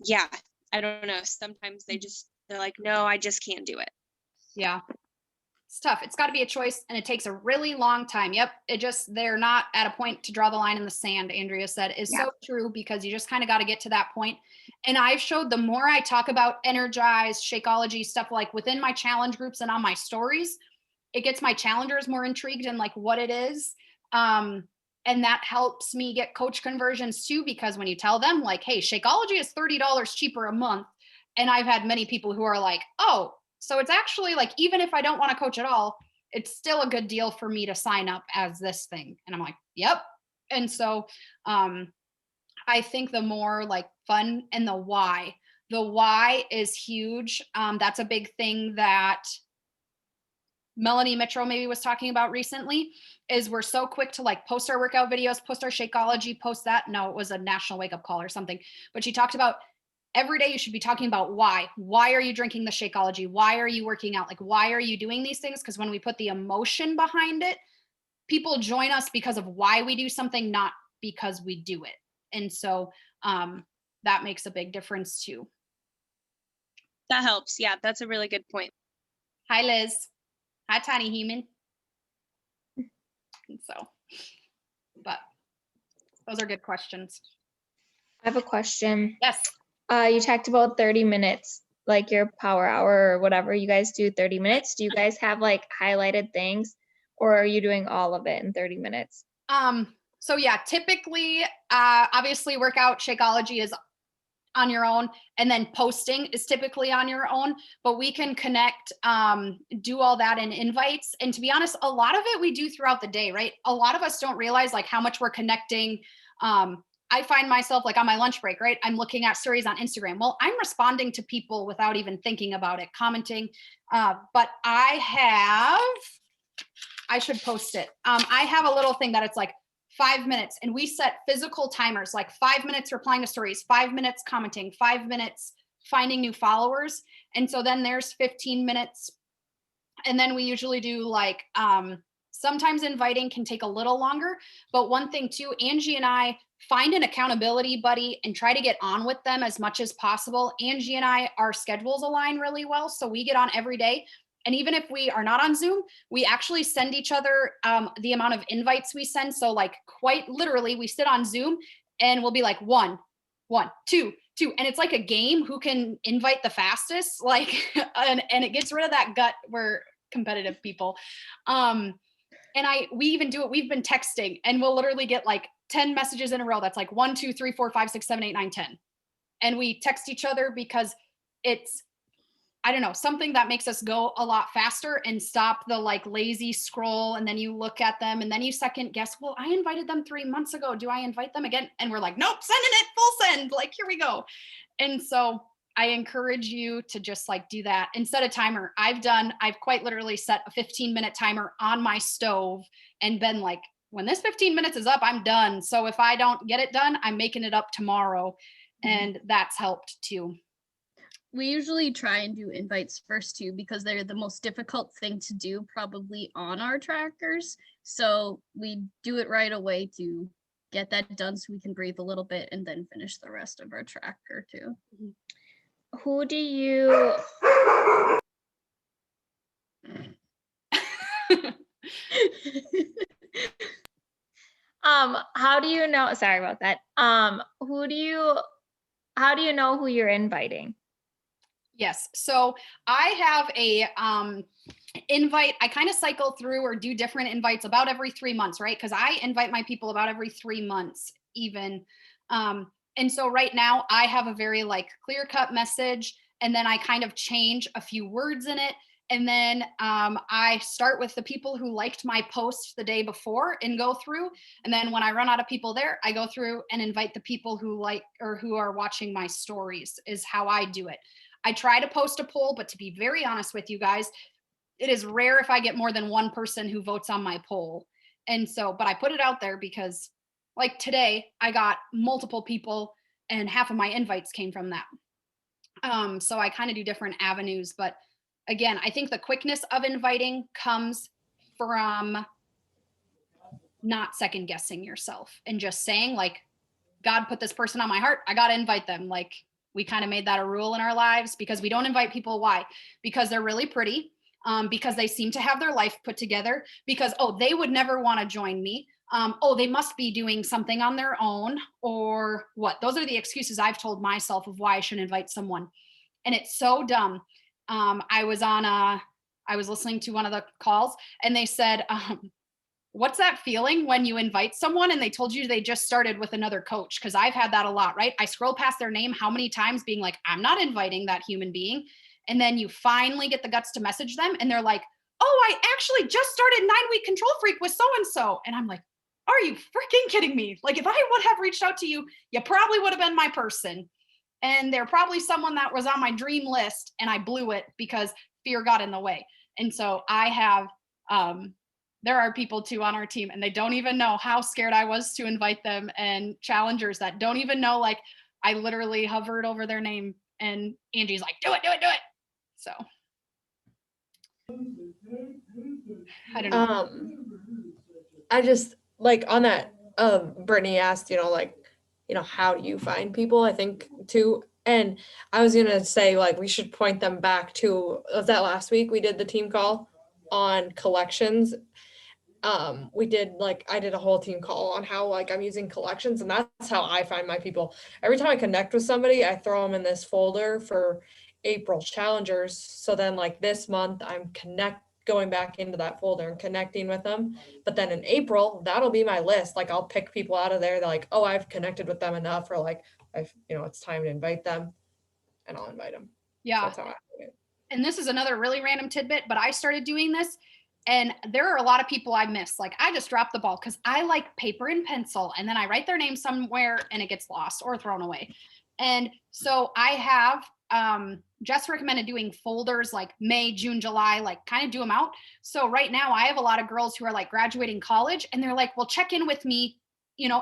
yeah, I don't know. Sometimes they're like, no, I just can't do it. Yeah. It's tough. It's got to be a choice, and it takes a really long time. Yep. They're not at a point to draw the line in the sand, Andrea said, is so true, because you just kind of got to get to that point. And I've showed, the more I talk about Energize, Shakeology, stuff like within my challenge groups and on my stories, it gets my challengers more intrigued in like what it is. And that helps me get coach conversions too, because when you tell them like, hey, Shakeology is $30 cheaper a month. And I've had many people who are like, oh, so it's actually like, even if I don't want to coach at all, it's still a good deal for me to sign up as this thing. And I'm like, yep. And so I think the more like fun, and the why is huge. That's a big thing that Melanie Mitchell maybe was talking about recently, is we're so quick to like post our workout videos, post our Shakeology, post that. No, it was a national wake up call or something. But she talked about every day you should be talking about why. Why are you drinking the Shakeology? Why are you working out? Like, why are you doing these things? Because when we put the emotion behind it, people join us because of why we do something, not because we do it. And so that makes a big difference too. That helps. Yeah, that's a really good point. Hi, Liz. Hi, tiny human. So, but those are good questions. I have a question. Yes. You talked about 30 minutes, like your power hour or whatever. You guys do 30 minutes. Do you guys have like highlighted things, or are you doing all of it in 30 minutes? So yeah, typically, obviously workout Shakeology is on your own, and then posting is typically on your own, but we can connect, do all that in invites. And to be honest, a lot of it we do throughout the day, right? A lot of us don't realize like how much we're connecting. I find myself like on my lunch break, right? I'm looking at stories on Instagram. Well, I'm responding to people without even thinking about it, commenting. But I should post it. I have a little thing that it's like 5 minutes, and we set physical timers, like 5 minutes replying to stories, 5 minutes commenting, 5 minutes finding new followers. And so then there's 15 minutes. And then we usually do like, sometimes inviting can take a little longer, but one thing too, Angie and I find an accountability buddy and try to get on with them as much as possible. Angie and I, our schedules align really well. So we get on every day. And even if we are not on Zoom, we actually send each other the amount of invites we send. So like quite literally, we sit on Zoom and we'll be like 1, 2. And it's like a game, who can invite the fastest, like, and it gets rid of that gut. We're competitive people. We even do it. We've been texting, and we'll literally get like 10 messages in a row. That's like 1, 2, 3, 4, 5, 6, 7, 8, 9, 10. And we text each other because it's, I don't know, something that makes us go a lot faster and stop the like lazy scroll. And then you look at them and then you second guess, well, I invited them 3 months ago. Do I invite them again? And we're like, nope, sending it full send. Like, here we go. And so I encourage you to just like do that and set a timer. I've quite literally set a 15-minute timer on my stove and been like, when this 15 minutes is up, I'm done. So if I don't get it done, I'm making it up tomorrow. And that's helped too. We usually try and do invites first too, because they're the most difficult thing to do probably on our trackers. So we do it right away to get that done so we can breathe a little bit and then finish the rest of our tracker too. Who do you how do you know, sorry about that. How do you know who you're inviting? Yes. So I have a invite. I kind of cycle through or do different invites about every 3 months, right? Because I invite my people about every 3 months even. And so right now I have a very like clear-cut message, and then I kind of change a few words in it. And then I start with the people who liked my post the day before and go through. And then when I run out of people there, I go through and invite the people who like or who are watching my stories, is how I do it. I try to post a poll, but to be very honest with you guys, it is rare if I get more than one person who votes on my poll. And so, but I put it out there because like today I got multiple people and half of my invites came from that. So I kind of do different avenues, but again, I think the quickness of inviting comes from not second guessing yourself and just saying like, God put this person on my heart, I got to invite them. Like we kind of made that a rule in our lives because we don't invite people. Why? Because they're really pretty, because they seem to have their life put together, because, oh, they would never want to join me. Oh, they must be doing something on their own or what? Those are the excuses I've told myself of why I shouldn't invite someone. And it's so dumb. I was listening to one of the calls and they said, what's that feeling when you invite someone and they told you they just started with another coach? Because I've had that a lot, right? I scroll past their name how many times being like, I'm not inviting that human being. And then you finally get the guts to message them and they're like, oh, I actually just started 9-week control freak with so-and-so. And I'm like, are you freaking kidding me? Like if I would have reached out to you, you probably would have been my person. And they're probably someone that was on my dream list and I blew it because fear got in the way. And so I have, there are people too on our team and they don't even know how scared I was to invite them, and challengers that don't even know, like I literally hovered over their name and Angie's like, do it, do it, do it. So I don't know. I just like on that, Brittany asked, how do you find people? I think too. And I was gonna say like we should point them back to, was that last week we did the team call on collections. I did a whole team call on how like I'm using collections, and that's how I find my people. Every time I connect with somebody, I throw them in this folder for April challengers. So then like this month I'm going back into that folder and connecting with them. But then in April, that'll be my list. Like I'll pick people out of there that like, oh, I've connected with them enough, or like it's time to invite them, and I'll invite them. Yeah. So that's how I do it. And this is another really random tidbit, but I started doing this and there are a lot of people I miss. Like I just dropped the ball because I like paper and pencil and then I write their name somewhere and it gets lost or thrown away. And so I have, Jess recommended doing folders like May, June, July, like kind of do them out. So right now I have a lot of girls who are like graduating college and they're like, well, check in with me,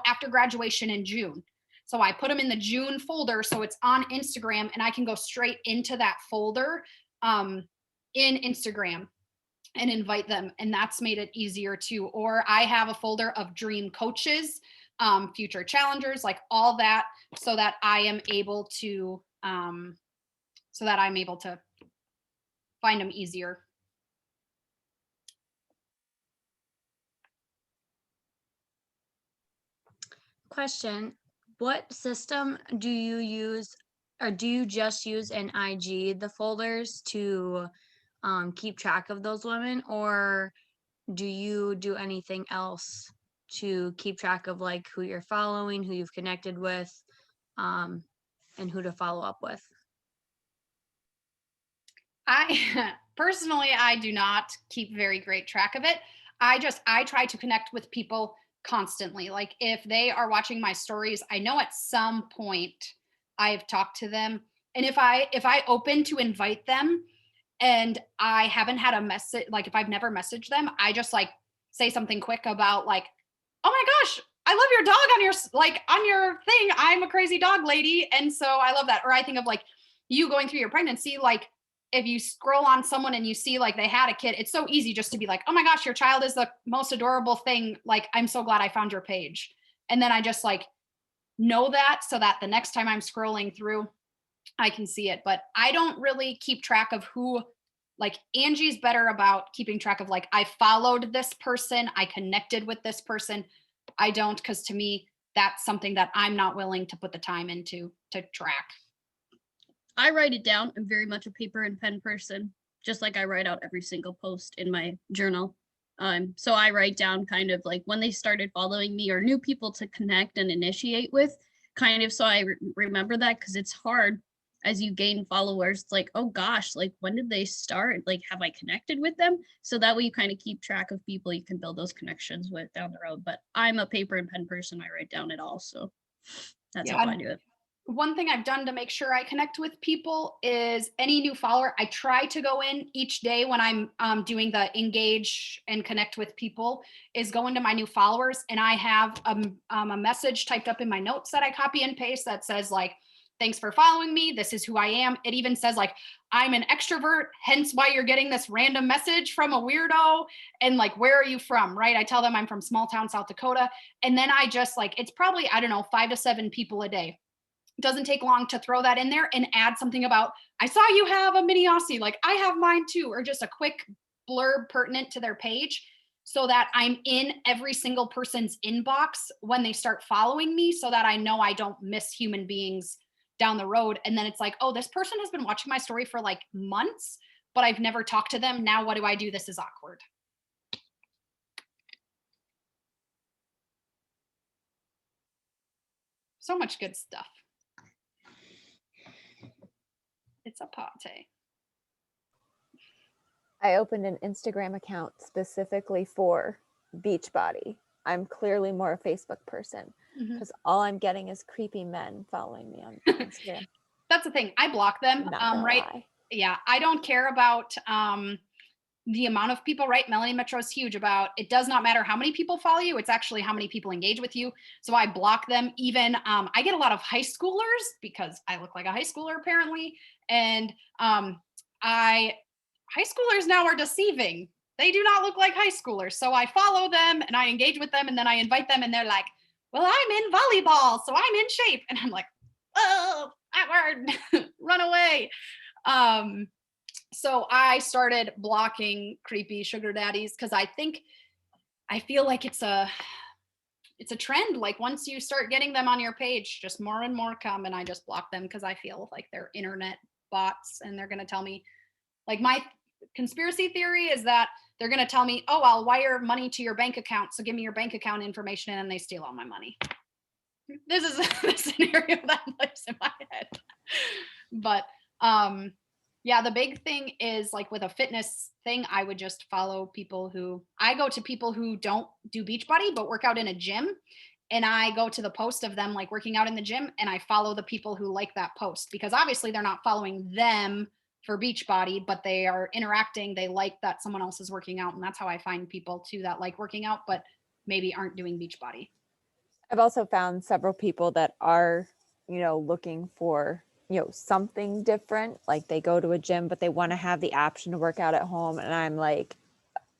after graduation in June. So I put them in the June folder. So it's on Instagram and I can go straight into that folder in Instagram and invite them. And that's made it easier too. Or I have a folder of dream coaches, future challengers, like all that, so that I am able to, find them easier. Question: what system do you use, or do you just use in IG the folders to keep track of those women, or do you do anything else to keep track of like who you're following, who you've connected with, and who to follow up with? I personally, I do not keep very great track of it. I try to connect with people constantly. Like if they are watching my stories, I know at some point I've talked to them. And if I open to invite them and I haven't had a message, like if I've never messaged them, I just like say something quick about like, oh my gosh, I love your dog on your thing. I'm a crazy dog lady. And so I love that. Or I think of like you going through your pregnancy, like if you scroll on someone and you see like they had a kid, it's so easy just to be like, oh my gosh, your child is the most adorable thing. Like, I'm so glad I found your page. And then I just like know that so that the next time I'm scrolling through, I can see it. But I don't really keep track of who, like Angie's better about keeping track of like, I followed this person, I connected with this person. I don't, because to me, that's something that I'm not willing to put the time into to track. I write it down. I'm very much a paper and pen person, just like I write out every single post in my journal. So I write down kind of like when they started following me or new people to connect and initiate with, kind of so I remember that, because it's hard as you gain followers. It's like, oh gosh, like when did they start? Like, have I connected with them? So that way you kind of keep track of people you can build those connections with down the road. But I'm a paper and pen person. I write down it all. So that's how I do it. One thing I've done to make sure I connect with people is any new follower, I try to go in each day when I'm doing the engage and connect with people, is go into my new followers. And I have a message typed up in my notes that I copy and paste that says like, thanks for following me. This is who I am. It even says like, I'm an extrovert, hence why you're getting this random message from a weirdo. And like, where are you from, right? I tell them I'm from small town, South Dakota. And then I just like, it's probably, I don't know, 5 to 7 people a day. It doesn't take long to throw that in there and add something about, I saw you have a mini Aussie, like I have mine too, or just a quick blurb pertinent to their page, so that I'm in every single person's inbox when they start following me, so that I know I don't miss human beings down the road. And then it's like, oh, this person has been watching my story for like months, but I've never talked to them. Now what do I do? This is awkward. So much good stuff. It's a party. I opened an Instagram account specifically for Beachbody. I'm clearly more a Facebook person because all I'm getting is creepy men following me on Instagram. That's the thing. I block them. Not gonna Right. lie. Yeah. I don't care about the amount of people, right? Melanie Metro is huge about, it does not matter how many people follow you. It's actually how many people engage with you. So I block them. Even I get a lot of high schoolers because I look like a high schooler apparently. And high schoolers now are deceiving. They do not look like high schoolers. So I follow them and I engage with them, and then I invite them and they're like, well, I'm in volleyball, so I'm in shape. And I'm like, oh, awkward, run away. So I started blocking creepy sugar daddies because I feel like it's a trend. Like once you start getting them on your page, just more and more come, and I just block them because I feel like they're internet bots and they're going to tell me, like, my conspiracy theory is that they're going to tell me, oh, I'll wire money to your bank account, so give me your bank account information, and then they steal all my money. This is the scenario that lives in my head. But yeah, the big thing is like with a fitness thing, I would just follow people I go to people who don't do Beachbody but work out in a gym, and I go to the post of them like working out in the gym, and I follow the people who like that post, because obviously they're not following them for Beachbody, but they are interacting. They like that someone else is working out, and that's how I find people too that like working out but maybe aren't doing Beachbody. I've also found several people that are, looking for, something different. Like they go to a gym, but they want to have the option to work out at home. And I'm like,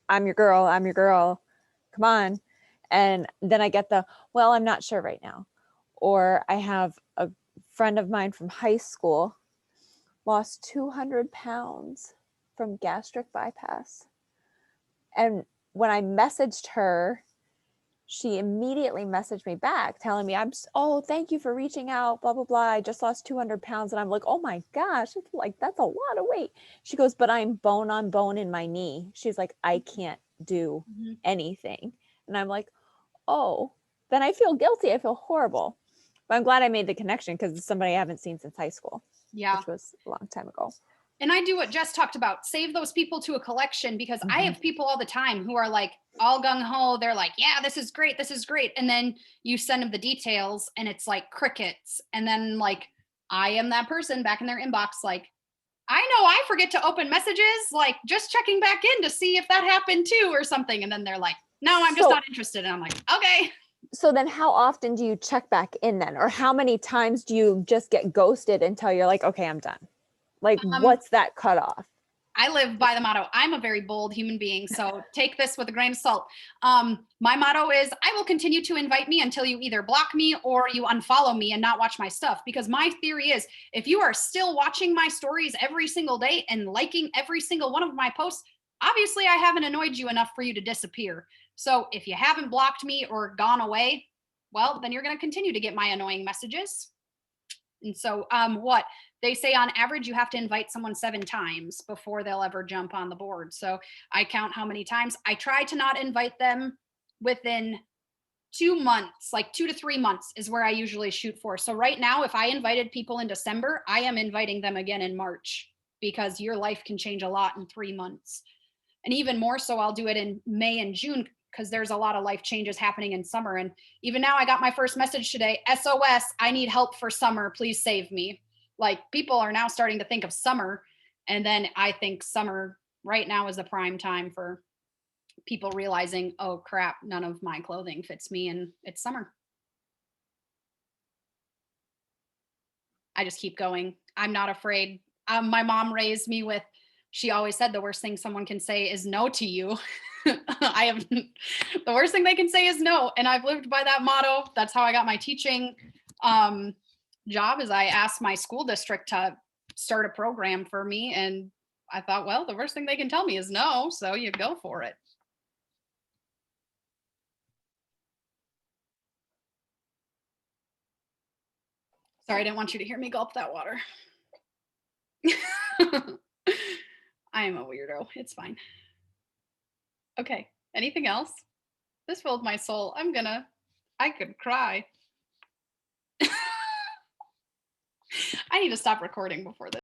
I'm your girl. Come on. And then I get well, I'm not sure right now. Or I have a friend of mine from high school lost 200 pounds from gastric bypass. And when I messaged her, she immediately messaged me back telling me, thank you for reaching out, blah, blah, blah. I just lost 200 pounds. And I'm like, oh my gosh, it's like, that's a lot of weight. She goes, but I'm bone on bone in my knee. She's like, I can't do anything. And I'm like, oh, then I feel guilty. I feel horrible. But I'm glad I made the connection because it's somebody I haven't seen since high school. Yeah. Which was a long time ago. And I do what Jess talked about, save those people to a collection, because I have people all the time who are like all gung ho. They're like, yeah, this is great. This is great. And then you send them the details and it's like crickets. And then like, I am that person back in their inbox. Like, I know I forget to open messages, like just checking back in to see if that happened too or something. And then they're like, no, I'm just not interested. And I'm like, okay. So then how often do you check back in then? Or how many times do you just get ghosted until you're like, okay, I'm done? Like, what's that cutoff? I live by the motto, I'm a very bold human being, so take this with a grain of salt. My motto is, I will continue to invite me until you either block me or you unfollow me and not watch my stuff. Because my theory is, if you are still watching my stories every single day and liking every single one of my posts, obviously I haven't annoyed you enough for you to disappear. So if you haven't blocked me or gone away, well, then you're going to continue to get my annoying messages. And so what they say, on average, you have to invite someone 7 times before they'll ever jump on the board. So I count how many times. I try to not invite them within 2 months, like 2 to 3 months is where I usually shoot for. So right now, if I invited people in December, I am inviting them again in March, because your life can change a lot in 3 months. And even more so, I'll do it in May and June, because there's a lot of life changes happening in summer. And even now I got my first message today, SOS, I need help for summer, please save me. Like, people are now starting to think of summer. And then I think summer right now is the prime time for people realizing, oh crap, none of my clothing fits me and it's summer. I just keep going. I'm not afraid. My mom raised me with, she always said the worst thing someone can say is no to you. The worst thing they can say is no. And I've lived by that motto. That's how I got my teaching job, is I asked my school district to start a program for me. And I thought, well, the worst thing they can tell me is no. So you go for it. Sorry, I didn't want you to hear me gulp that water. I am a weirdo. It's fine. Okay. Anything else? This filled my soul. I could cry. I need to stop recording before this.